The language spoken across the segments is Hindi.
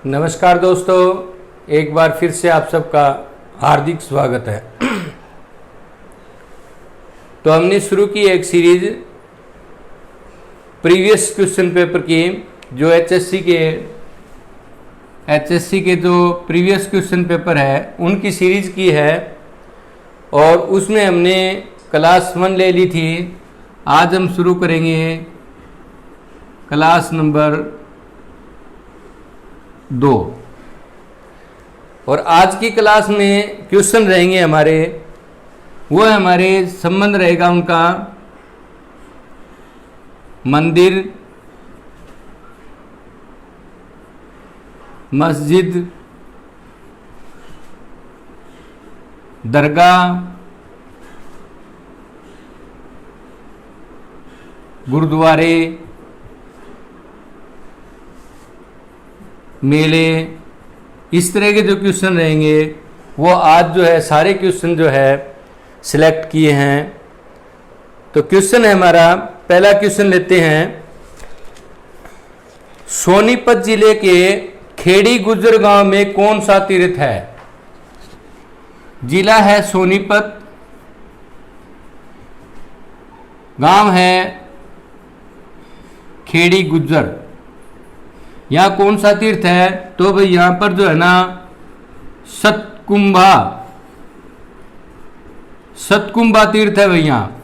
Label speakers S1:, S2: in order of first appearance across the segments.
S1: नमस्कार दोस्तों, एक बार फिर से आप सबका हार्दिक स्वागत है। तो हमने शुरू की एक सीरीज प्रीवियस क्वेश्चन पेपर की, जो एचएससी के जो प्रीवियस क्वेश्चन पेपर है उनकी सीरीज की है, और उसमें हमने क्लास 1 ले ली थी। आज हम शुरू करेंगे क्लास नंबर 2। और आज की क्लास में क्वेश्चन रहेंगे हमारे, वो हमारे संबंध रहेगा उनका मंदिर, मस्जिद, दरगाह, गुरुद्वारे, मेले, इस तरह के जो क्वेश्चन रहेंगे वो आज जो है सारे क्वेश्चन जो है सिलेक्ट किए हैं। तो क्वेश्चन है हमारा, पहला क्वेश्चन लेते हैं। सोनीपत जिले के खेड़ी गुज्जर गांव में कौन सा तीर्थ है? जिला है सोनीपत, गांव है खेड़ी गुज्जर। यहाँ कौन सा तीर्थ है? तो भाई यहाँ पर जो है ना सतकुंभा तीर्थ है भाई यहाँ।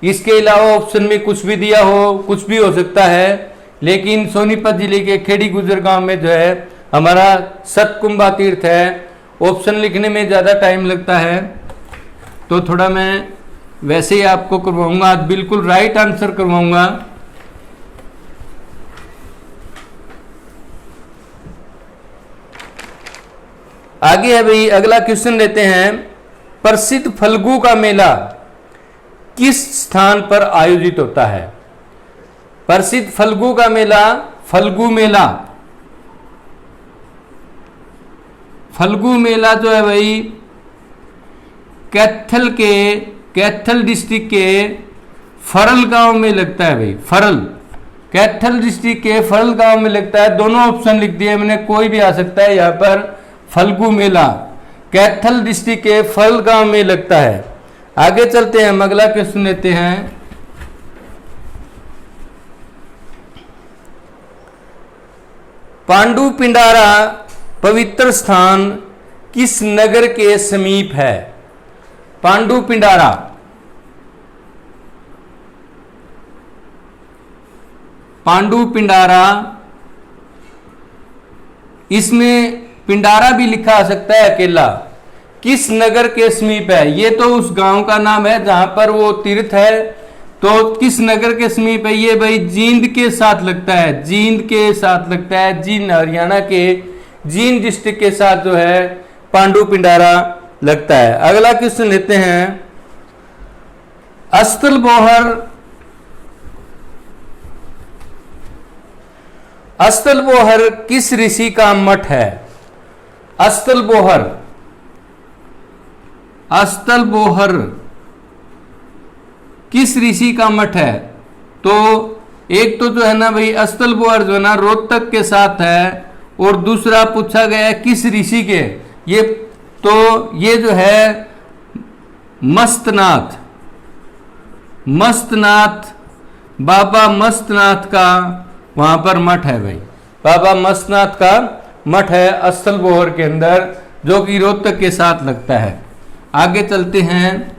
S1: इसके अलावा ऑप्शन में कुछ भी दिया हो, कुछ भी हो सकता है, लेकिन सोनीपत जिले के खेड़ी गुज्जर गांव में जो है हमारा सतकुंभा तीर्थ है। ऑप्शन लिखने में ज़्यादा टाइम लगता है, तो थोड़ा मैं वैसे ही आपको करवाऊंगा, आज बिल्कुल राइट आंसर करवाऊंगा। आगे है भाई, अगला क्वेश्चन लेते हैं। प्रसिद्ध फल्गु का मेला किस स्थान पर आयोजित होता है? प्रसिद्ध फल्गु का मेला, फल्गु मेला जो है भाई कैथल डिस्ट्रिक्ट के फरल गांव में लगता है भाई। कैथल डिस्ट्रिक्ट के फरल गांव में लगता है। दोनों ऑप्शन लिख दिए मैंने, कोई भी आ सकता है यहाँ पर। फल्गु मेला कैथल डिस्ट्रिक्ट के फरल गांव में लगता है। आगे चलते हैं, हम अगला क्वेश्चन लेते हैं। पांडु पिंडारा पवित्र स्थान किस नगर के समीप है? पांडु पिंडारा, इसमें पिंडारा भी लिखा आ सकता है अकेला। किस नगर के समीप है? ये तो उस गांव का नाम है जहां पर वो तीर्थ है। तो किस नगर के समीप है? ये भाई जींद के साथ लगता है। जींद हरियाणा के जींद डिस्ट्रिक्ट के साथ जो है पांडु पिंडारा लगता है। अगला क्वेश्चन लेते हैं। अस्तलबोहर किस ऋषि का मठ है? अस्तलबोहर किस ऋषि का मठ है? तो एक तो जो है ना भाई अस्तलबोहर जो है ना रोहतक के साथ है, और दूसरा पूछा गया है किस ऋषि के। ये जो है मस्तनाथ, बाबा मस्तनाथ का वहां पर मठ है भाई। बाबा मस्तनाथ का मठ है अस्तलबोहर के अंदर, जो कि रोहतक के साथ लगता है। आगे चलते हैं।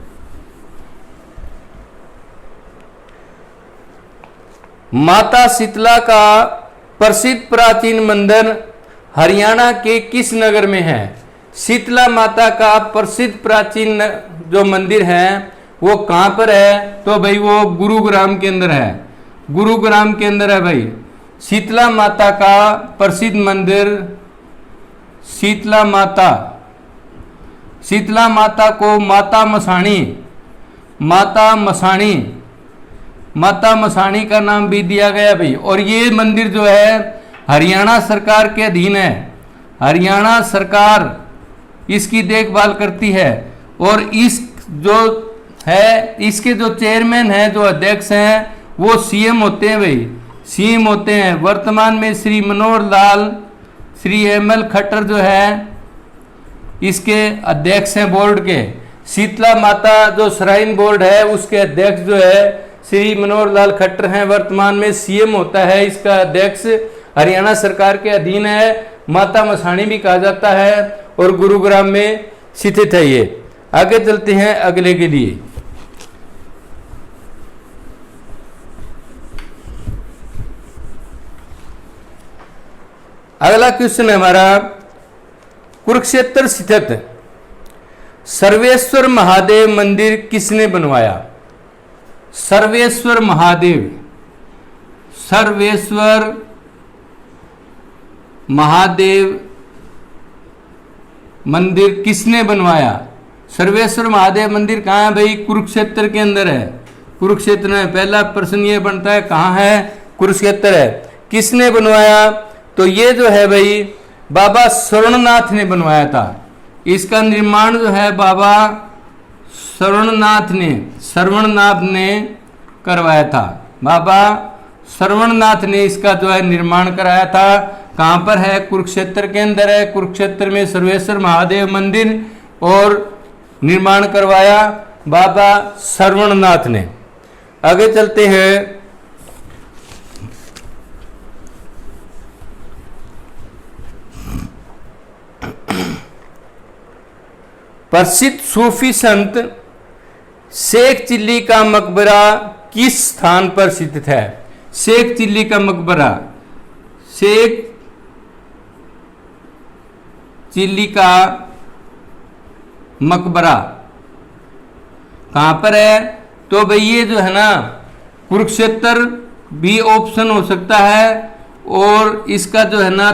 S1: माता शीतला का प्रसिद्ध प्राचीन मंदिर हरियाणा के किस नगर में है? शीतला माता का प्रसिद्ध प्राचीन जो मंदिर है वो कहां पर है? तो भाई वो गुरुग्राम के अंदर है। गुरुग्राम के अंदर है भाई शीतला माता का प्रसिद्ध मंदिर। शीतला माता को माता मसाणी का नाम भी दिया गया भाई। और ये मंदिर जो है हरियाणा सरकार के अधीन है। हरियाणा सरकार इसकी देखभाल करती है, और इस जो है इसके जो चेयरमैन हैं, जो अध्यक्ष हैं, वो सीएम होते हैं भाई। सीएम होते हैं। वर्तमान में श्री मनोहर लाल श्री एम.एल. खट्टर जो है इसके अध्यक्ष हैं बोर्ड के। शीतला माता जो श्राइन बोर्ड है उसके अध्यक्ष जो है श्री मनोहर लाल खट्टर हैं, वर्तमान में सीएम होता है इसका अध्यक्ष, हरियाणा सरकार के अधीन है, माता मसाणी भी कहा जाता है और गुरुग्राम में स्थित है ये। आगे चलते हैं अगले के लिए। अगला क्वेश्चन है हमारा, कुरुक्षेत्र स्थित सर्वेश्वर महादेव मंदिर किसने बनवाया? सर्वेश्वर महादेव, सर्वेश्वर महादेव मंदिर किसने बनवाया? सर्वेश्वर महादेव मंदिर कहाँ है भाई? कुरुक्षेत्र के अंदर है। कुरुक्षेत्र में पहला प्रश्न ये बनता है कहाँ है? कुरुक्षेत्र है। किसने बनवाया? तो ये जो है भाई बाबा स्वर्णनाथ ने बनवाया था। इसका निर्माण जो है बाबा श्रवणनाथ ने करवाया था। बाबा श्रवणनाथ ने इसका जो है निर्माण कराया था। कहाँ पर है? कुरुक्षेत्र के अंदर है। कुरुक्षेत्र में सर्वेश्वर महादेव मंदिर और निर्माण करवाया बाबा श्रवणनाथ ने। आगे चलते हैं। प्रसिद्ध सूफी संत शेख चिल्ली का मकबरा किस स्थान पर स्थित है? शेख चिल्ली का मकबरा, शेख चिल्ली का मकबरा कहां पर है? तो भाई ये जो है ना कुरुक्षेत्र भी ऑप्शन हो सकता है और इसका जो है ना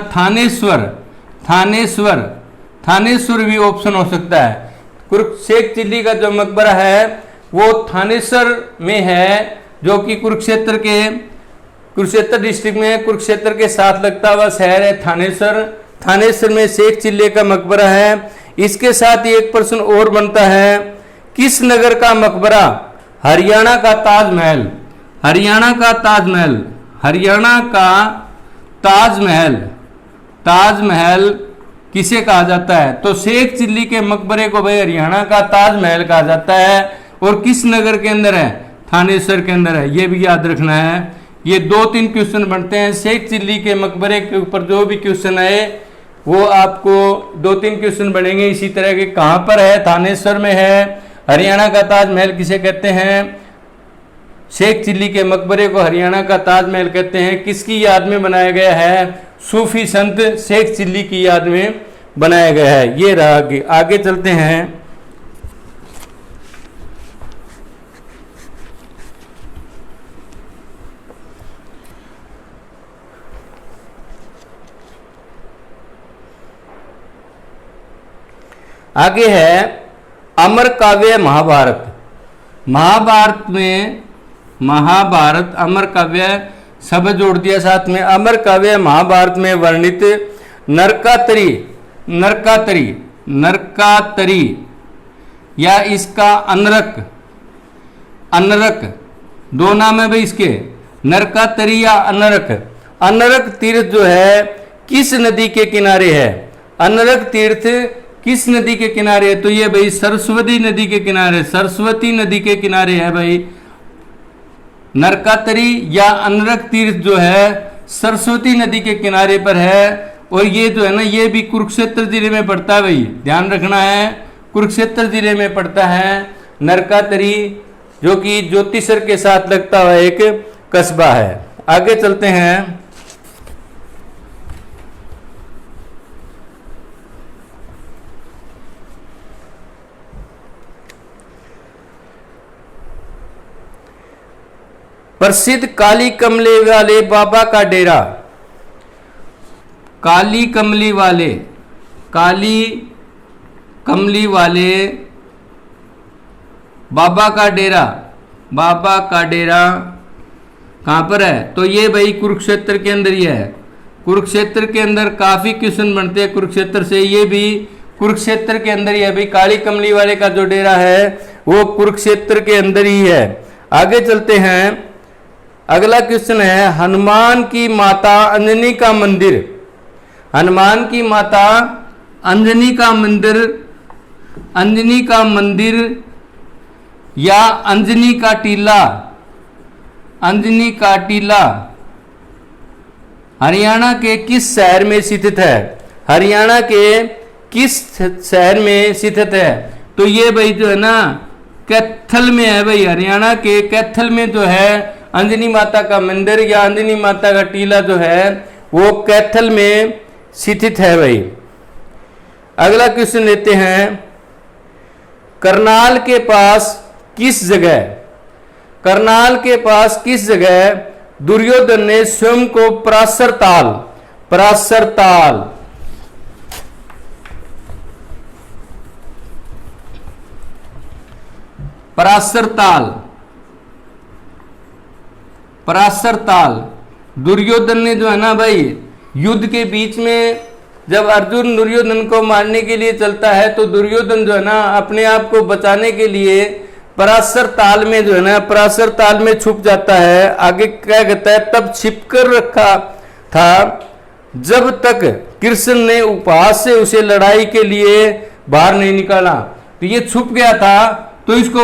S1: थानेश्वर भी ऑप्शन हो सकता है। शेख चिल्ली का जो मकबरा है वो थानेश्वर में है, जो कि कुरुक्षेत्र डिस्ट्रिक्ट में कुरुक्षेत्र के साथ लगता हुआ शहर है थानेश्वर। थानेश्वर में शेख चिल्ली का मकबरा है। इसके साथ ही एक प्रश्न और बनता है, किस नगर का मकबरा हरियाणा का ताजमहल? हरियाणा का ताजमहल किसे कहा जाता है? तो शेख चिल्ली के मकबरे को भाई हरियाणा का ताजमहल कहा जाता है। और किस नगर के अंदर है? थानेश्वर के अंदर है। ये भी याद रखना है। ये 2-3 क्वेश्चन बनते हैं। शेख चिल्ली के मकबरे के ऊपर जो भी क्वेश्चन आए वो आपको 2-3 क्वेश्चन बनेंगे इसी तरह के। कहाँ पर है? थानेश्वर में है। हरियाणा का ताजमहल किसे कहते हैं? शेख चिल्ली के मकबरे को हरियाणा का ताजमहल कहते हैं। किसकी याद में बनाया गया है? सूफी संत शेख चिल्ली की याद में बनाया गया है। ये रहा। आगे चलते हैं। आगे है अमर काव्य महाभारत। महाभारत अमर काव्य सब जोड़ दिया साथ में। अमर काव्य महाभारत में वर्णित नरकातरी या इसका अनरक दो नाम है भाई इसके, नरकातरी या अनरक तीर्थ जो है किस नदी के किनारे है? अनरक तीर्थ किस नदी के किनारे है? तो ये भाई सरस्वती नदी के किनारे है भाई। नरकातरी या अनरक तीर्थ जो है सरस्वती नदी के किनारे पर है। और ये जो है ना ये भी कुरुक्षेत्र जिले में पड़ता है भाई, ध्यान रखना है। कुरुक्षेत्र जिले में पड़ता है नरकातरी, जो कि ज्योतिषर के साथ लगता हुआ एक कस्बा है। आगे चलते हैं। प्रसिद्ध काली कमले वाले बाबा का डेरा, काली कमली वाले बाबा का डेरा कहाँ पर है? तो ये भाई कुरुक्षेत्र के अंदर ही है। कुरुक्षेत्र के अंदर काफी क्वेश्चन बनते हैं कुरुक्षेत्र से। ये भी कुरुक्षेत्र के अंदर ही है भाई। काली कमली वाले का जो डेरा है वो कुरुक्षेत्र के अंदर ही है। आगे चलते हैं। अगला क्वेश्चन है, हनुमान की माता अंजनी का मंदिर हनुमान की माता अंजनी का मंदिर, अंजनी का मंदिर या अंजनी का टीला, अंजनी का टीला हरियाणा के किस शहर में स्थित है? हरियाणा के किस शहर में स्थित है? तो ये भाई जो है ना कैथल में है भाई, हरियाणा के कैथल में जो है अंजनी माता का मंदिर या अंजनी माता का टीला जो है वो कैथल में स्थित है भाई। अगला क्वेश्चन लेते हैं, करनाल के पास किस जगह, करनाल के पास किस जगह दुर्योधन ने स्वयं को पराशर ताल, पराशर ताल, पराशर ताल, पराशर ताल दुर्योधन ने जो है ना भाई युद्ध के बीच में जब अर्जुन दुर्योधन को मारने के लिए चलता है तो दुर्योधन जो है ना अपने आप को बचाने के लिए पराशर ताल में जो है ना पराशर ताल में छुप जाता है। आगे क्या कहता है, तब छिपकर रखा था जब तक कृष्ण ने उपहास से उसे लड़ाई के लिए बाहर नहीं निकाला। तो ये छुप गया था तो इसको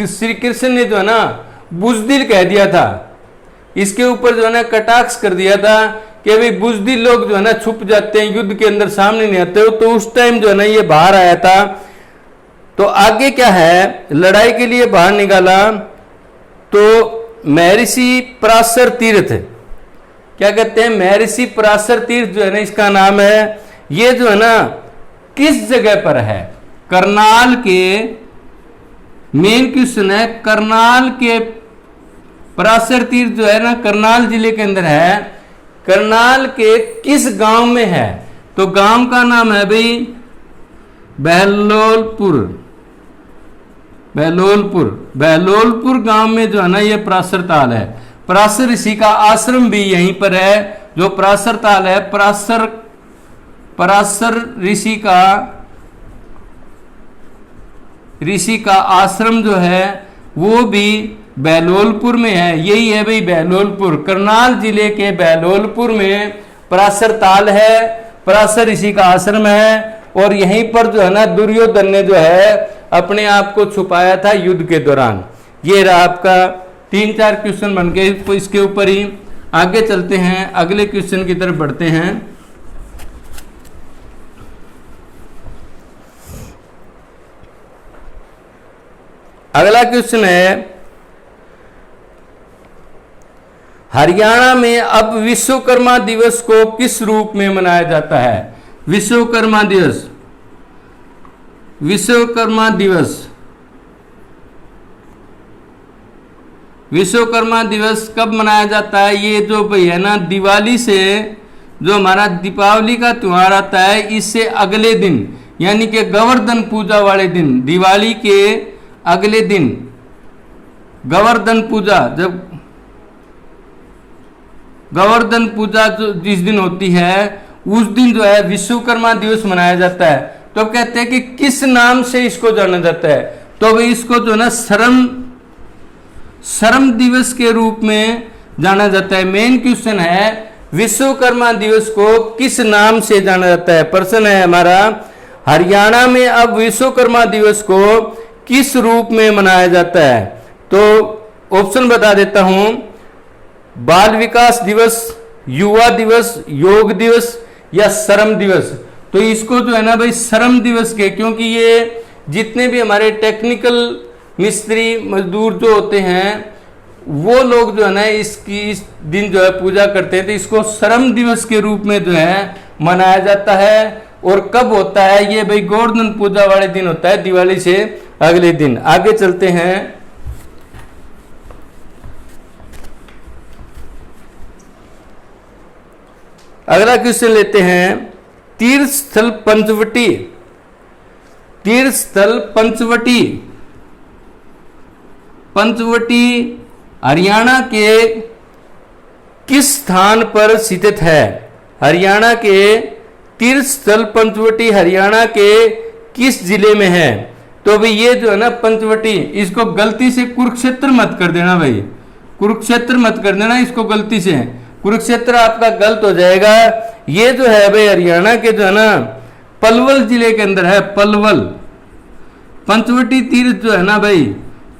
S1: श्री कृष्ण ने जो है ना बुजदिल कह दिया था, इसके ऊपर जो है ना कटाक्ष कर दिया था कि भाई बुजदिल लोग जो है ना छुप जाते हैं, युद्ध के अंदर सामने नहीं आते हो। तो उस टाइम जो है ना ये बाहर आया था। तो आगे क्या है, लड़ाई के लिए बाहर निकाला तो महर्षि पराशर तीर्थ, क्या कहते हैं, महर्षि पराशर तीर्थ जो है ना इसका नाम है। ये जो है ना किस जगह पर है? करनाल के, मेन क्वेश्चन है, करनाल के पराशर तीर्थ जो है ना करनाल जिले के अंदर है। करनाल के किस गांव में है? तो गांव का नाम है भाई बहलोलपुर, बहलोलपुर, बहलोलपुर गांव में जो है ना ये पराशर ताल है। पराशर ऋषि का आश्रम भी यहीं पर है। जो पराशर ताल है, पराशर, पराशर ऋषि का आश्रम जो है वो भी बहलोलपुर में है। यही है भाई बहलोलपुर, करनाल जिले के बहलोलपुर में पराशर ताल है, पराशर ऋषि का आश्रम है और यहीं पर जो है ना दुर्योधन ने जो है अपने आप को छुपाया था युद्ध के दौरान। ये रहा आपका 3-4 क्वेश्चन बन गए, तो इसके ऊपर ही आगे चलते हैं, अगले क्वेश्चन की तरफ बढ़ते हैं। अगला क्वेश्चन है, हरियाणा में अब विश्वकर्मा दिवस को किस रूप में मनाया जाता है? विश्वकर्मा दिवस, विश्वकर्मा दिवस, विश्वकर्मा दिवस कब मनाया जाता है? ये जो भाई है ना दिवाली से, जो हमारा दीपावली का त्योहार आता है इससे अगले दिन, यानी कि गोवर्धन पूजा वाले दिन, दिवाली के अगले दिन गोवर्धन पूजा, जब गोवर्धन पूजा जो जिस दिन होती है उस दिन जो है विश्वकर्मा दिवस मनाया जाता है। तो कहते हैं कि किस नाम से इसको जाना जाता है? तो भाई इसको जो है ना श्रम दिवस के रूप में जाना जाता है। मेन क्वेश्चन है विश्वकर्मा दिवस को किस नाम से जाना जाता है? प्रश्न है हमारा, हरियाणा में अब विश्वकर्मा दिवस को किस रूप में मनाया जाता है? तो ऑप्शन बता देता हूं, बाल विकास दिवस, युवा दिवस, योग दिवस या श्रम दिवस। तो इसको जो है ना भाई श्रम दिवस के, क्योंकि ये जितने भी हमारे टेक्निकल मिस्त्री मजदूर जो होते हैं वो लोग जो है ना इसकी इस दिन जो है पूजा करते हैं, तो इसको श्रम दिवस के रूप में जो है मनाया जाता है। और कब होता है ये भाई? गोवर्धन पूजा वाले दिन होता है, दिवाली से अगले दिन। आगे चलते हैं, अगला क्वेश्चन लेते हैं, तीर्थ स्थल पंचवटी, तीर्थ स्थल पंचवटी, पंचवटी हरियाणा के किस स्थान पर स्थित है? हरियाणा के तीर्थ स्थल पंचवटी हरियाणा के किस जिले में है? तो भाई ये जो है ना पंचवटी, इसको गलती से कुरुक्षेत्र मत कर देना भाई, कुरुक्षेत्र मत कर देना इसको गलती से। कुरुक्षेत्र आपका गलत हो जाएगा। ये जो है भाई हरियाणा के जो है ना पलवल जिले के अंदर है, पलवल। पंचवटी तीर्थ जो है ना भाई,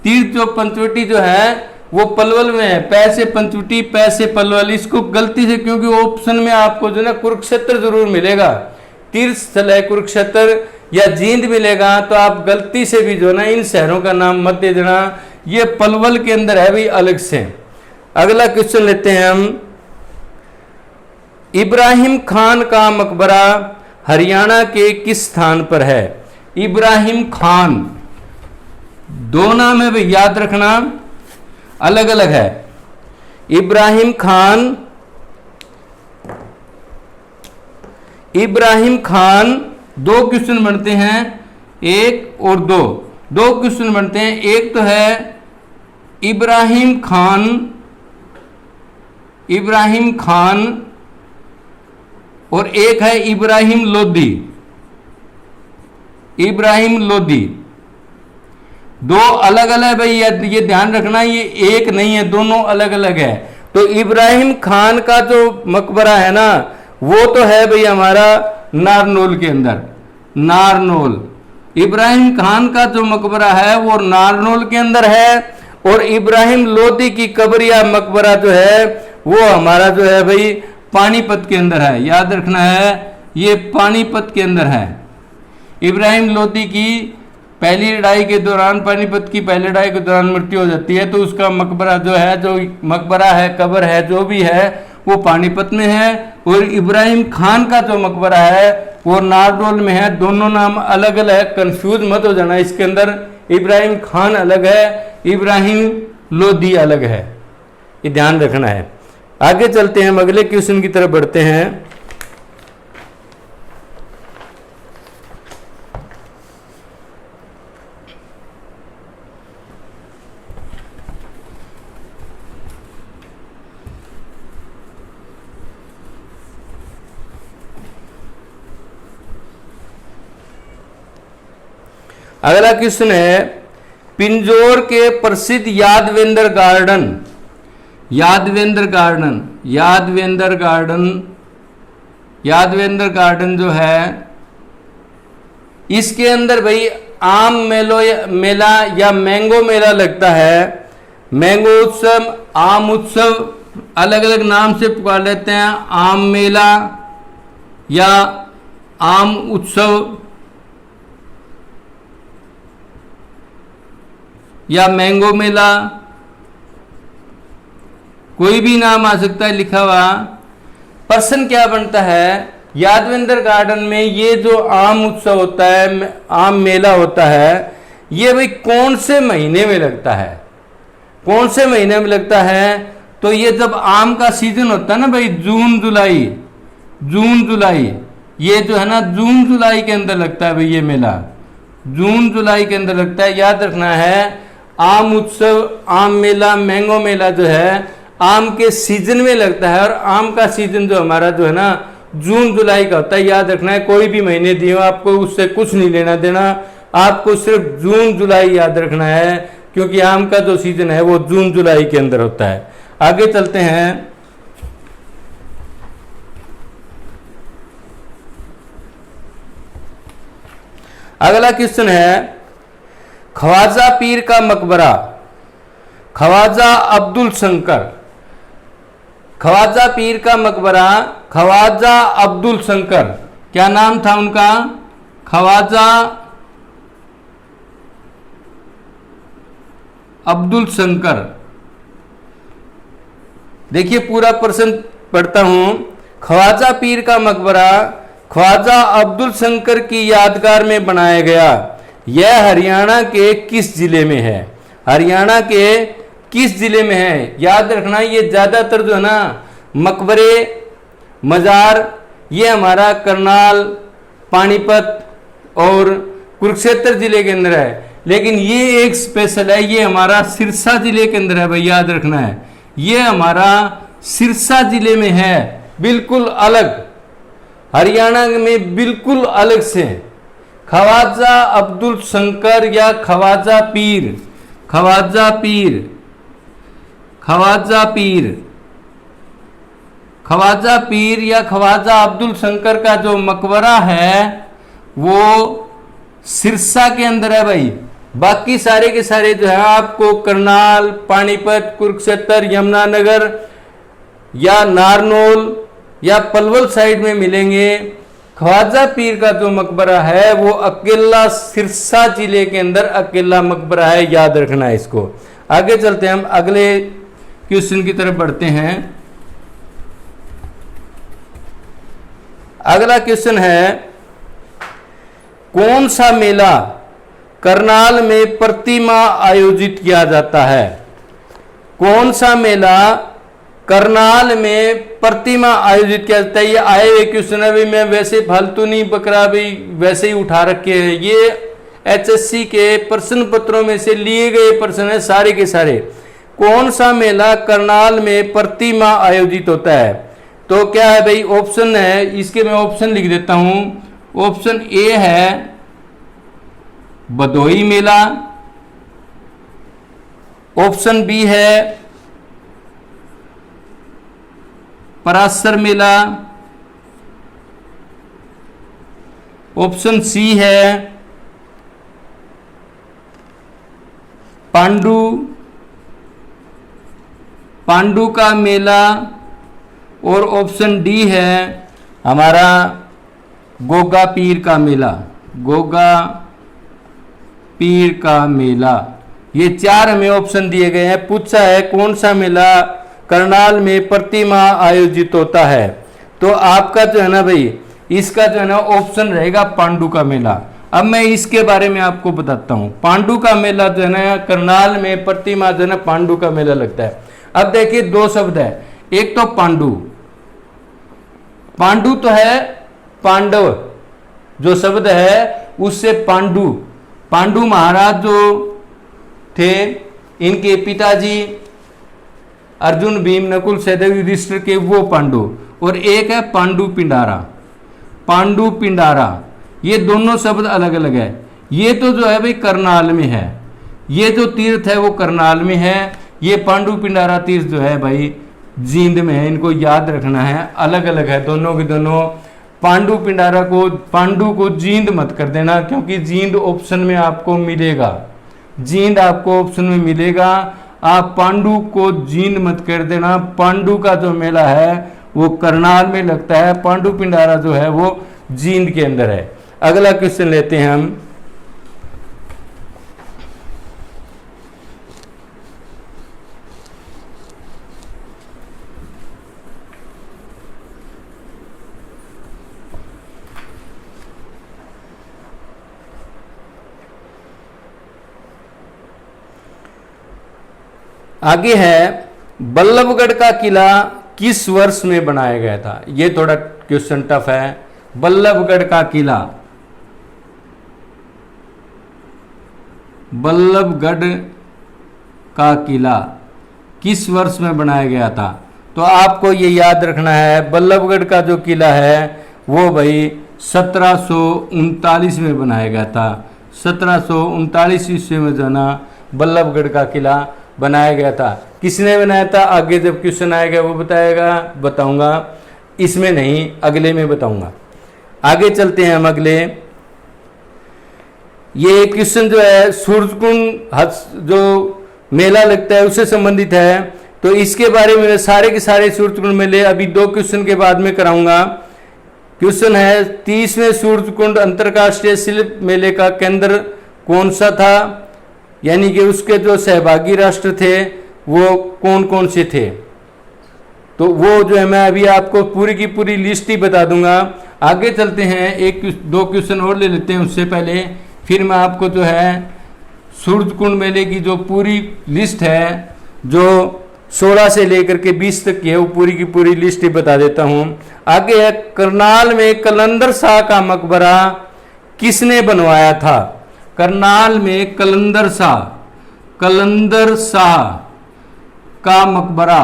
S1: तीर्थ जो पंचवटी जो है वो पलवल में है। पैसे पंचवटी, पैसे पलवल, इसको गलती से, क्योंकि ऑप्शन में आपको जो है ना कुरुक्षेत्र जरूर मिलेगा, तीर्थ स्थल है कुरुक्षेत्र या जींद मिलेगा, तो आप गलती से भी जो है ना इन शहरों का नाम मत दे देना। ये पलवल के अंदर है भाई अलग से। अगला क्वेश्चन लेते हैं हम। इब्राहिम खान का मकबरा हरियाणा के किस स्थान पर है? इब्राहिम खान, दो नाम है भाई, याद रखना, अलग अलग है। इब्राहिम खान, इब्राहिम खान, दो क्वेश्चन बनते हैं, एक और दो, दो क्वेश्चन बनते हैं। एक तो है इब्राहिम खान, इब्राहिम खान, और एक है इब्राहिम लोदी, इब्राहिम लोदी। दो अलग अलग भाई, ये ध्यान रखना, ये एक नहीं है, दोनों अलग अलग है। तो इब्राहिम खान का जो मकबरा है ना वो तो है भाई हमारा नारनौल के अंदर, नारनौल। इब्राहिम खान का जो मकबरा है वो नारनौल के अंदर है, और इब्राहिम लोदी की कब्र या मकबरा जो है वो हमारा जो है भाई पानीपत के अंदर है, याद रखना है, ये पानीपत के अंदर है। इब्राहिम लोदी की पहली लड़ाई के दौरान, पानीपत की पहली लड़ाई के दौरान मृत्यु हो जाती है, तो उसका मकबरा जो है, जो मकबरा है, कब्र है, जो भी है वो पानीपत में है। और इब्राहिम खान का जो मकबरा है वो नारनौल में है। दोनों नाम अलग अलग है, कंफ्यूज मत हो जाना इसके अंदर। इब्राहिम खान अलग है, इब्राहिम लोदी अलग है, ये ध्यान रखना है। आगे चलते हैं, हम अगले क्वेश्चन की तरफ बढ़ते हैं। अगला क्वेश्चन है, पिंजौर के प्रसिद्ध Yadavindra garden, Yadavindra garden, Yadavindra garden, Yadavindra garden जो है इसके अंदर भाई आम मेला या मैंगो मेला लगता है। मैंगो उत्सव, आम उत्सव, अलग अलग नाम से पुकार लेते हैं, आम मेला या आम उत्सव या मैंगो मेला, कोई भी नाम आ सकता है लिखा हुआ। प्रश्न क्या बनता है, यादवेंद्र गार्डन में ये जो आम उत्सव होता है, आम मेला होता है, ये भाई कौन से महीने में लगता है? कौन से महीने में लगता है? तो ये जब आम का सीजन होता है ना भाई, जून जुलाई, जून जुलाई, ये जो है ना जून जुलाई के अंदर लगता है भाई ये मेला, जून जुलाई के अंदर लगता है, याद रखना है। आम उत्सव, आम मेला, मैंगो मेला जो है आम के सीजन में लगता है, और आम का सीजन जो हमारा जो है ना जून जुलाई का होता है, याद रखना है। कोई भी महीने दिए हो आपको उससे कुछ नहीं लेना देना, आपको सिर्फ जून जुलाई याद रखना है, क्योंकि आम का जो सीजन है वो जून जुलाई के अंदर होता है। आगे चलते हैं। अगला क्वेश्चन है, ख्वाजा पीर का मकबरा, ख्वाजा अब्दुल शंकर, ख्वाजा पीर का मकबरा, ख्वाजा अब्दुल शंकर, क्या नाम था उनका? ख्वाजा अब्दुल शंकर। देखिए पूरा प्रश्न पढ़ता हूं। ख्वाजा पीर का मकबरा ख्वाजा अब्दुल शंकर की यादगार में बनाया गया। यह हरियाणा के किस जिले में है? हरियाणा के किस जिले में है? याद रखना, ये ज़्यादातर जो है ना मकबरे, मज़ार, ये हमारा करनाल, पानीपत और कुरुक्षेत्र जिले के अंदर है, लेकिन ये एक स्पेशल है, ये हमारा सिरसा जिले के अंदर है भाई, याद रखना है। ये हमारा सिरसा जिले में है, बिल्कुल अलग, हरियाणा में बिल्कुल अलग से। ख्वाजा अब्दुल शंकर या ख्वाजा पीर, ख्वाजा पीर, ख्वाजा पीर, ख्वाजा पीर या ख्वाजा अब्दुल शंकर का जो मकबरा है वो सिरसा के अंदर है भाई। बाकी सारे के सारे जो है आपको करनाल, पानीपत, कुरुक्षेत्र, यमुनानगर या नारनौल या पलवल साइड में मिलेंगे। ख्वाजा पीर का जो मकबरा है वो अकेला सिरसा जिले के अंदर अकेला मकबरा है, याद रखना है इसको। आगे चलते हैं, हम अगले क्वेश्चन की तरफ बढ़ते हैं। अगला क्वेश्चन है, कौन सा मेला करनाल में प्रति माह आयोजित किया जाता है? कौन सा मेला करनाल में प्रति माह आयोजित किया जाता है? ये आए हुए क्वेश्चन है भाई, मैं वैसे फालतू नहीं बकरा भाई वैसे ही उठा रखे हैं। ये एचएससी के प्रश्न पत्रों में से लिए गए प्रश्न है सारे के सारे। कौन सा मेला करनाल में प्रति माह आयोजित होता है? तो क्या है भाई, ऑप्शन है, इसके मैं ऑप्शन लिख देता हूं। ऑप्शन ए है भदोई मेला, ऑप्शन बी है पराशर मेला, ऑप्शन सी है पांडु का मेला, और ऑप्शन डी है हमारा गोगा पीर का मेला, गोगा पीर का मेला। ये चार हमें ऑप्शन दिए गए हैं। पूछा है कौन सा मेला करनाल में प्रति माह आयोजित होता है, तो आपका जो है ना भाई, इसका जो है ना ऑप्शन रहेगा पांडु का मेला। अब मैं इसके बारे में आपको बताता हूं। पांडु का मेला जो है ना करनाल में प्रति माह जो है ना पांडु का मेला लगता है। अब देखिए दो शब्द है, एक तो पांडु, पांडु तो है पांडव, जो शब्द है उससे पांडु, पांडु महाराज जो थे इनके पिताजी अर्जुन, भीम, नकुल, सहदेव, युधिष्ठिर के वो पांडु, और एक है पांडु पिंडारा, पांडु पिंडारा। ये दोनों शब्द अलग अलग है। ये तो जो है भाई करनाल में है, ये जो तीर्थ है वो करनाल में है। ये पांडु पिंडारा तीर्थ जो है भाई जींद में है। इनको याद रखना है, अलग अलग है दोनों के दोनों। पांडु पिंडारा को, पांडु को जींद मत कर देना, क्योंकि जींद ऑप्शन में आपको मिलेगा, जींद आपको ऑप्शन में मिलेगा। आप पांडु को जींद मत कर देना। पांडु का जो मेला है वो करनाल में लगता है, पांडु पिंडारा जो है वो जींद के अंदर है। अगला क्वेश्चन लेते हैं हम। आगे है, बल्लभगढ़ का किला किस वर्ष में बनाया गया था? ये थोड़ा क्वेश्चन टफ है। बल्लभगढ़ का किला, बल्लभगढ़ का किला किस वर्ष में बनाया गया था? तो आपको ये याद रखना है, बल्लभगढ़ का जो किला है वो भाई 1739 में बनाया गया था। 1739 ईस्वी में जो ना बल्लभगढ़ का किला बनाया गया था। किसने बनाया था? आगे जब क्वेश्चन आएगा वो बताऊंगा, इसमें नहीं, अगले में बताऊंगा। आगे चलते हैं हम अगले। ये क्वेश्चन जो है सूरजकुंड जो मेला लगता है उससे संबंधित है, तो इसके बारे में सारे के सारे सूरजकुंड मेले अभी दो क्वेश्चन के बाद में कराऊंगा। क्वेश्चन है, 30वें सूरजकुंड अंतरराष्ट्रीय शिल्प मेले का केंद्र कौन सा था? यानी कि उसके जो सहभागी राष्ट्र थे वो कौन कौन से थे? तो वो जो है मैं अभी आपको पूरी की पूरी लिस्ट ही बता दूंगा। आगे चलते हैं, एक दो क्वेश्चन और ले लेते हैं उससे पहले, फिर मैं आपको जो है सूरजकुंड मेले की जो पूरी लिस्ट है, जो 16 से लेकर के 20 तक की है, वो पूरी की पूरी लिस्ट ही बता देता हूं। आगे है, करनाल में कलंदर शाह का मकबरा किसने बनवाया था? करनाल में कलंदर शाह का मकबरा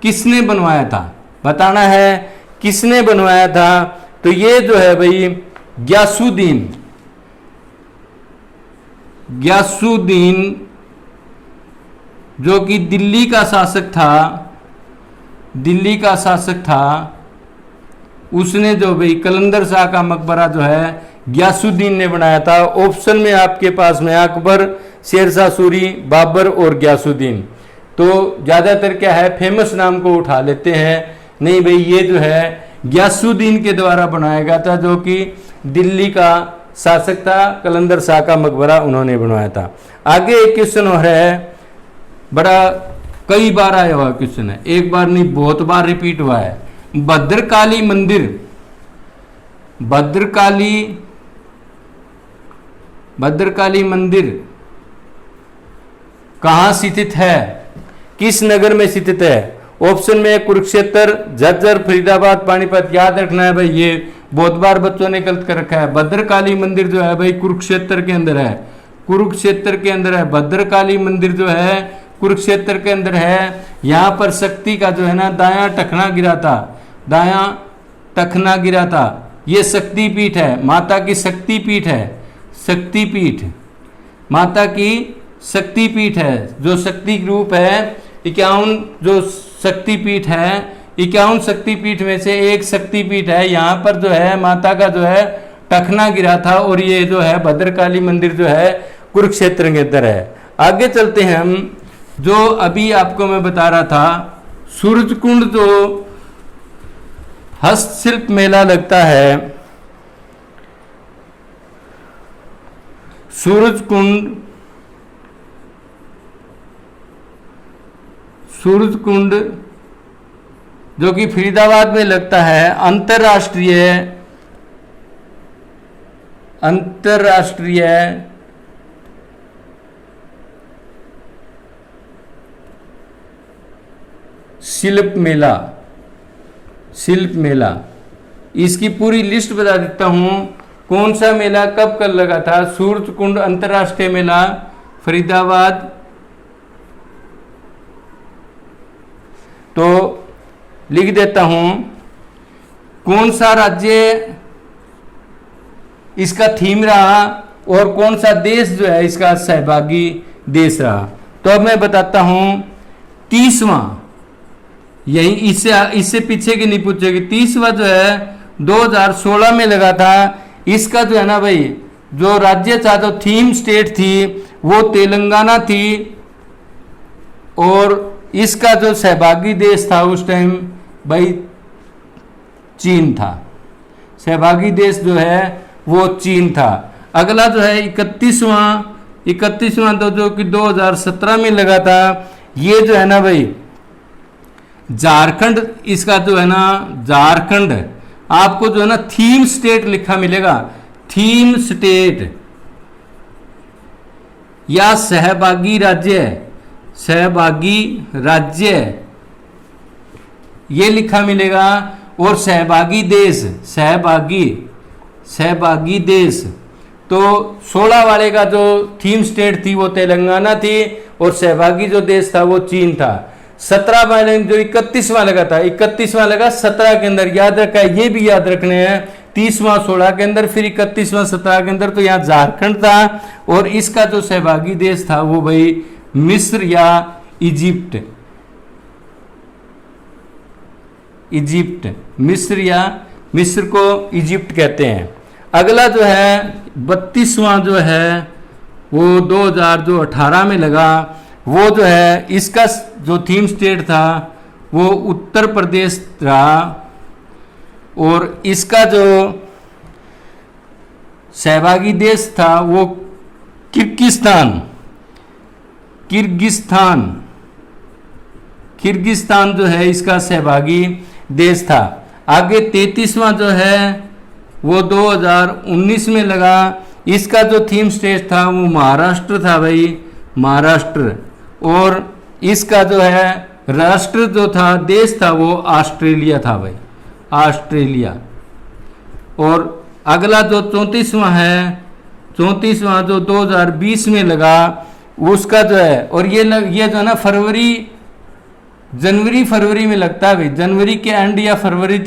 S1: किसने बनवाया था? बताना है किसने बनवाया था। तो ये जो है भाई गयासुद्दीन जो कि दिल्ली का शासक था, दिल्ली का शासक था, उसने जो भाई कलंदर शाह का मकबरा जो है गयासुद्दीन ने बनाया था। ऑप्शन में आपके पास में अकबर, शेरशाह सूरी, बाबर और गयासुद्दीन। तो ज़्यादातर क्या है, फेमस नाम को उठा लेते हैं, नहीं भाई ये जो है गयासुद्दीन के द्वारा बनाया गया था, जो कि दिल्ली का शासक था, कलंदर शाह का मकबरा उन्होंने बनवाया था। आगे एक क्वेश्चन और है, बड़ा कई बार आया हुआ क्वेश्चन है, एक बार नहीं बहुत बार रिपीट हुआ है। भद्रकाली मंदिर, भद्रकाली मंदिर कहाँ स्थित है, किस नगर में स्थित है? ऑप्शन में कुरुक्षेत्र, झज्जर, फरीदाबाद, पानीपत। याद रखना है भाई, ये बहुत बार बच्चों ने गलत कर रखा है। भद्रकाली मंदिर जो है भाई कुरुक्षेत्र के अंदर है, कुरुक्षेत्र के अंदर है। भद्रकाली मंदिर जो है कुरुक्षेत्र के अंदर है। यहाँ पर शक्ति का जो है ना दायां टखना गिरा था, दायां टखना गिरा था। ये शक्ति पीठ है, माता की शक्ति पीठ है, शक्ति पीठ माता की शक्ति पीठ है, जो शक्ति रूप है। 51 जो शक्ति पीठ है, 51 शक्ति पीठ में से एक शक्ति पीठ है। यहाँ पर जो है माता का जो है टखना गिरा था, और ये जो है भद्रकाली मंदिर जो है कुरुक्षेत्र के अंदर है। आगे चलते हैं हम, जो अभी आपको मैं बता रहा था, सूरजकुंड जो हस्तशिल्प मेला लगता है, सूरजकुंड जो कि फरीदाबाद में लगता है, अंतरराष्ट्रीय शिल्प मेला। इसकी पूरी लिस्ट बता देता हूं, कौन सा मेला कब कब लगा था। सूरजकुंड अंतरराष्ट्रीय मेला फरीदाबाद, तो लिख देता हूं, कौन सा राज्य इसका थीम रहा और कौन सा देश जो है इसका सहभागी देश रहा। तो अब मैं बताता हूं, 30वां, यही इससे पीछे की नहीं पूछेगी, 30वां जो है 2016 में लगा था। इसका जो है ना भाई, जो राज्य था, जो थीम स्टेट थी वो तेलंगाना थी, और इसका जो सहभागी देश था उस टाइम भाई चीन था। सहभागी देश जो है वो चीन था। अगला जो है 31वां तो जो कि 2017 में लगा था, ये जो है ना भाई झारखंड, इसका जो है ना झारखंड, आपको जो है ना थीम स्टेट लिखा मिलेगा, थीम स्टेट या सहभागी राज्य ये लिखा मिलेगा, और सहभागी देश तो 16 वाले का जो थीम स्टेट थी वो तेलंगाना थी, और सहभागी जो देश था वो चीन था। 17 वाले जो 31वां लगा था, 31वां लगा 17 के अंदर, याद रखा है, ये भी याद रखने हैं। 30वां 16 के अंदर, फिर 31वां 17 के अंदर, तो यहाँ झारखंड था, और इसका जो सहभागी देश था वो भाई मिस्र या इजिप्ट, मिस्र को इजिप्ट कहते हैं। अगला जो है 32वां जो है वो 2018 में लगा, वो जो है इसका जो थीम स्टेट था वो उत्तर प्रदेश रहा, और इसका जो सहभागी देश था वो किर्गिस्तान जो है इसका सहभागी देश था। आगे 33वां जो है वो 2019 में लगा, इसका जो थीम स्टेट था वो महाराष्ट्र था भाई, महाराष्ट्र, और इसका जो है राष्ट्र जो था, देश था, वो ऑस्ट्रेलिया था भाई, ऑस्ट्रेलिया। और अगला जो 34वां है, 34वां जो 2020 में लगा, उसका जो है, और ये जो है ना जनवरी फरवरी में लगता है भाई, जनवरी के एंड या फरवरी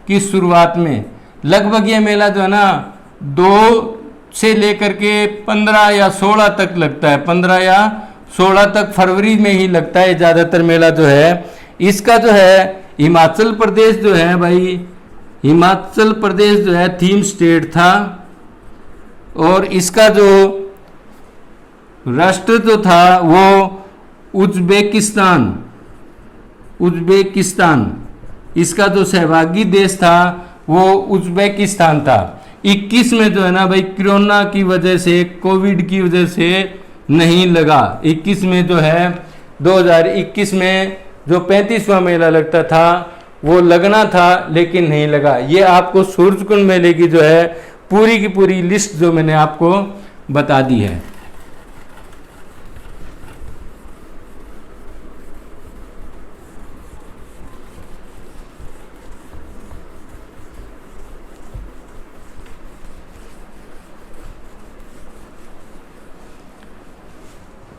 S1: की शुरुआत में लगभग ये मेला जो है ना 2 से लेकर के 15 या 16 तक लगता है, 15 या 16 तक फरवरी में ही लगता है ज़्यादातर मेला जो है इसका जो है हिमाचल प्रदेश जो है भाई, हिमाचल प्रदेश जो है थीम स्टेट था, और इसका जो राष्ट्र जो था वो उज्बेकिस्तान, उज्बेकिस्तान, इसका जो सहभागी देश था वो उज्बेकिस्तान था। 21 में जो है ना भाई कोरोना की वजह से, कोविड की वजह से नहीं लगा। 21 में जो है 2021 में जो 35वां मेला लगता था वो लगना था लेकिन नहीं लगा। ये आपको सूरजकुंड मेले की जो है पूरी की पूरी लिस्ट जो मैंने आपको बता दी है।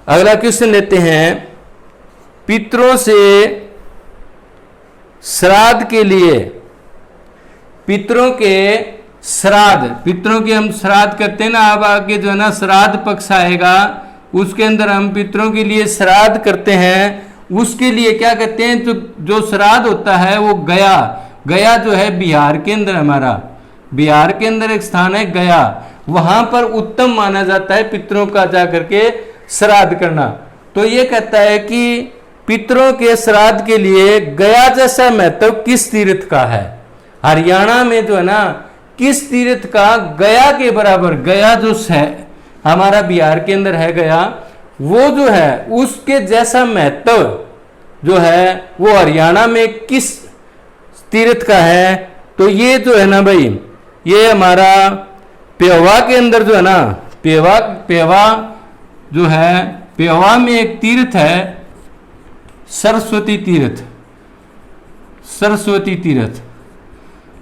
S1: अगला क्वेश्चन लेते हैं, पितरों से श्राद्ध के लिए, पितरों के श्राद्ध, पितरों के हम श्राद्ध करते हैं ना, अब आगे जो है ना श्राद्ध पक्ष आएगा, उसके अंदर हम पितरों के लिए श्राद्ध करते हैं। उसके लिए क्या कहते हैं, जो श्राद्ध होता है वो गया, गया जो है बिहार के अंदर, हमारा बिहार के अंदर एक स्थान है गया, वहां पर उत्तम माना जाता है पितरों का जा करके श्राद्ध करना। तो ये कहता है कि पितरों के श्राद्ध के लिए गया जैसा महत्व किस तीर्थ का है। हरियाणा में जो है ना किस तीर्थ का गया के बराबर, गया जो है हमारा बिहार के अंदर है गया, वो जो है उसके जैसा महत्व जो है वो हरियाणा में किस तीर्थ का है। तो ये जो है ना भाई, ये हमारा पेवा के अंदर जो है ना, पेवा जो है, पेवा में एक तीर्थ है सरस्वती तीर्थ, सरस्वती तीर्थ।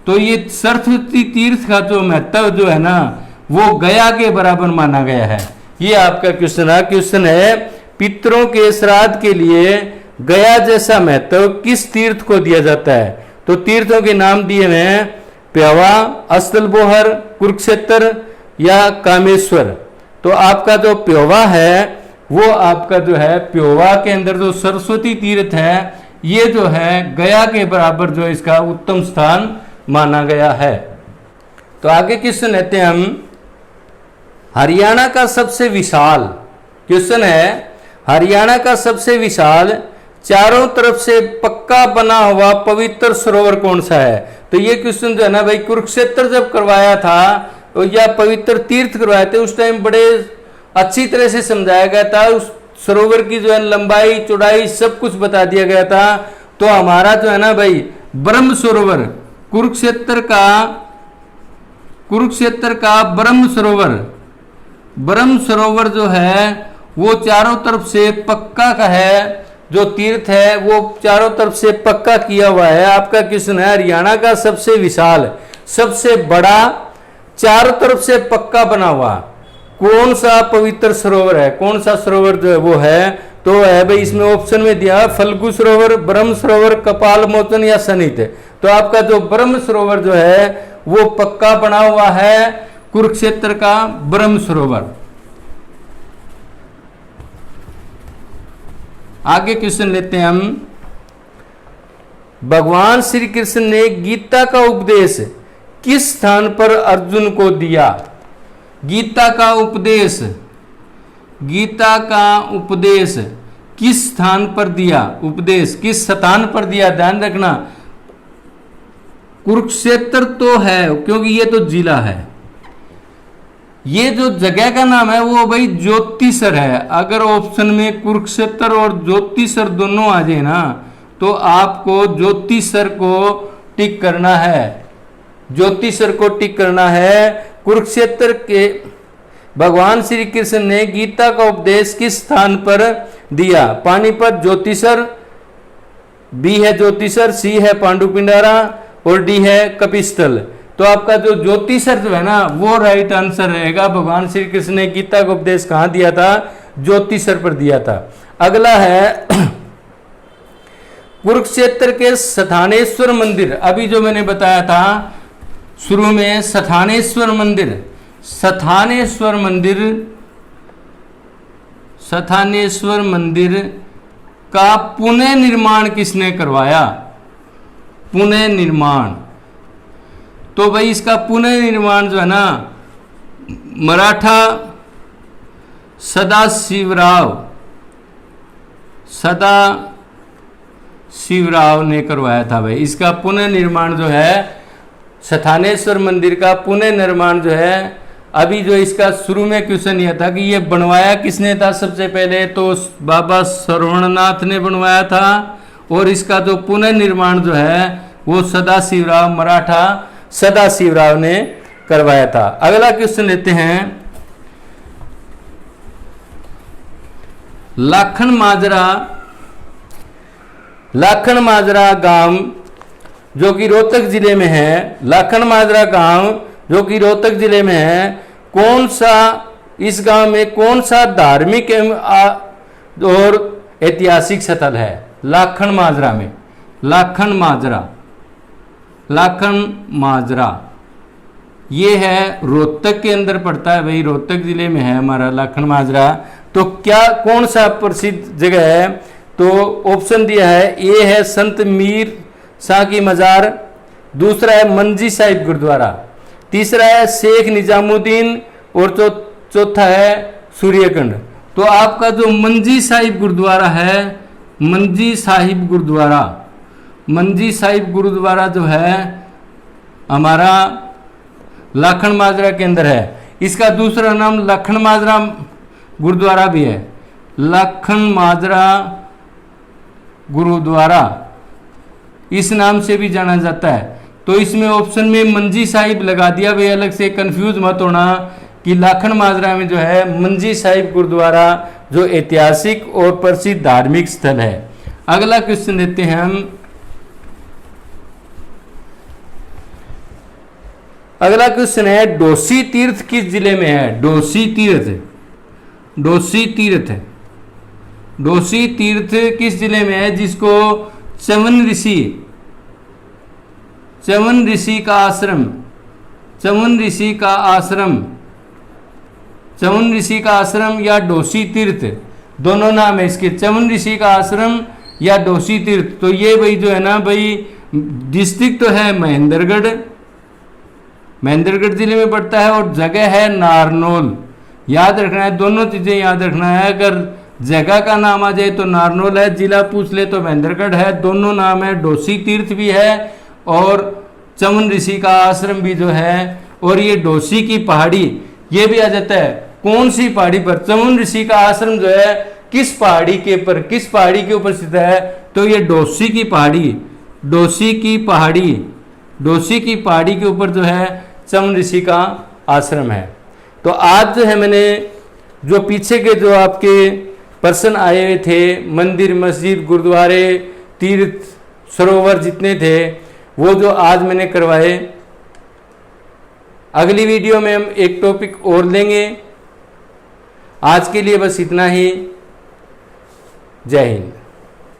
S1: तो ये सरस्वती तीर्थ का जो महत्व जो है ना वो गया के बराबर माना गया है। ये आपका क्वेश्चन है। क्वेश्चन है पितरों के श्राद्ध के लिए गया जैसा महत्व किस तीर्थ को दिया जाता है। तो तीर्थों के नाम दिए हुए हैं पेवा, अस्तलबोहर, कुरुक्षेत्र या कामेश्वर। तो आपका जो प्योवा है वो आपका जो है प्योवा के अंदर जो सरस्वती तीर्थ है ये जो है गया के बराबर जो इसका उत्तम स्थान माना गया है। तो आगे क्वेश्चन लेते हैं हम, हरियाणा का सबसे विशाल, क्वेश्चन है हरियाणा का सबसे विशाल चारों तरफ से पक्का बना हुआ पवित्र सरोवर कौन सा है। तो ये क्वेश्चन जो है ना भाई कुरुक्षेत्र जब करवाया था या पवित्र तीर्थ करवाए थे उस टाइम बड़े अच्छी तरह से समझाया गया था, उस सरोवर की जो है लंबाई चौड़ाई सब कुछ बता दिया गया था। तो हमारा जो है ना भाई ब्रह्म सरोवर, कुरुक्षेत्र का ब्रह्म सरोवर जो है वो चारों तरफ से पक्का का है, जो तीर्थ है वो चारों तरफ से पक्का किया हुआ है। आपका क्वेश्चन है हरियाणा का सबसे विशाल, सबसे बड़ा, चारों तरफ से पक्का बना हुआ कौन सा पवित्र सरोवर है, कौन सा सरोवर जो है वो है। तो है भाई इसमें ऑप्शन में दिया फल्गु सरोवर, ब्रह्म सरोवर, कपाल मोचन या सनित। तो आपका जो ब्रह्म सरोवर जो है वो पक्का बना हुआ है, कुरुक्षेत्र का ब्रह्म सरोवर। आगे क्वेश्चन लेते हैं हम, भगवान श्री कृष्ण ने गीता का उपदेश किस स्थान पर अर्जुन को दिया। गीता का उपदेश किस स्थान पर दिया, उपदेश किस स्थान पर दिया, ध्यान रखना। कुरुक्षेत्र तो है क्योंकि ये तो जिला है, ये जो जगह का नाम है वो भाई ज्योतिसर है। अगर ऑप्शन में कुरुक्षेत्र और ज्योतिसर दोनों आ जाए ना तो आपको ज्योतिसर को टिक करना है, ज्योतिसर को टिक करना है। कुरुक्षेत्र के भगवान श्री कृष्ण ने गीता का उपदेश किस स्थान पर दिया। पानीपत, ज्योतिसर, बी है ज्योतिसर, सी है पांडुपिंडारा और डी है कपिस्थल। तो आपका जो ज्योतिसर जो है ना वो राइट आंसर रहेगा। भगवान श्री कृष्ण ने गीता का उपदेश कहाँ दिया था, ज्योतिसर पर दिया था। अगला है कुरुक्षेत्र के स्थानेश्वर मंदिर, अभी जो मैंने बताया था शुरू में स्थानेश्वर मंदिर का पुनः निर्माण किसने करवाया? पुनः निर्माण, तो भाई इसका पुनः निर्माण जो है ना, मराठा सदाशिवराव ने करवाया था भाई। इसका पुनः निर्माण जो है, स्थानेश्वर मंदिर का पुनः निर्माण जो है, अभी जो इसका शुरू में क्वेश्चन यह था कि ये बनवाया किसने था सबसे पहले, तो बाबा श्रवणनाथ ने बनवाया था, और इसका जो पुनः निर्माण जो है वो सदाशिवराव, मराठा सदाशिवराव ने करवाया था। अगला क्वेश्चन लेते हैं, लाखन माजरा गांव जो कि रोहतक जिले में है, लाखन माजरा गांव जो कि रोहतक जिले में है, कौन सा, इस गांव में कौन सा धार्मिक और ऐतिहासिक स्थल है? लाखन माजरा में, लाखन माजरा ये है रोहतक के अंदर पड़ता है भाई, रोहतक जिले में है हमारा लाखन माजरा। तो क्या कौन सा प्रसिद्ध जगह है? तो ऑप्शन दिया है, ए है संत मीर शाह की मजार, दूसरा है मंजी साहिब गुरुद्वारा, तीसरा है शेख निजामुद्दीन, और चौथा है सूर्यकुंड। तो आपका जो मंजी साहिब गुरुद्वारा है, मंजी साहिब गुरुद्वारा जो है हमारा लाखन माजरा के अंदर है। इसका दूसरा नाम लखन माजरा गुरुद्वारा भी है, लखन माजरा गुरुद्वारा इस नाम से भी जाना जाता है। तो इसमें ऑप्शन में मंजी साहिब लगा दिया भाई, अलग से कंफ्यूज मत होना कि लाखन माजरा में जो है मंजी साहिब गुरुद्वारा जो ऐतिहासिक और प्रसिद्ध धार्मिक स्थल है। अगला क्वेश्चन देते हैं हम, अगला क्वेश्चन है, डोसी तीर्थ किस जिले में है? डोसी तीर्थ किस जिले में है, जिसको च्यवन ऋषि का आश्रम या डोसी तीर्थ, दोनों नाम है इसके, च्यवन ऋषि का आश्रम या डोसी तीर्थ। तो ये भाई जो है ना भाई, डिस्ट्रिक्ट तो है महेंद्रगढ़ जिले में पड़ता है, और जगह है नारनौल। याद रखना है, दोनों चीजें याद रखना है। अगर जगह का नाम आ जाए तो नारनौल है, जिला पूछ ले तो महेंद्रगढ़ है, दोनों नाम है। डोसी तीर्थ भी है और च्यवन ऋषि का आश्रम भी जो है, और ये डोसी की पहाड़ी ये भी आ जाता है। कौन सी पहाड़ी पर? च्यवन ऋषि का आश्रम जो है किस पहाड़ी के ऊपर स्थित है? तो ये डोसी की पहाड़ी के ऊपर जो है च्यवन ऋषि का आश्रम है। तो आज जो है मैंने जो पीछे के जो आपके प्रश्न आए हुए थे, मंदिर, मस्जिद, गुरुद्वारे, तीर्थ, सरोवर जितने थे, वो जो आज मैंने करवाए। अगली वीडियो में हम एक टॉपिक और लेंगे। आज के लिए बस इतना ही। जय हिंद।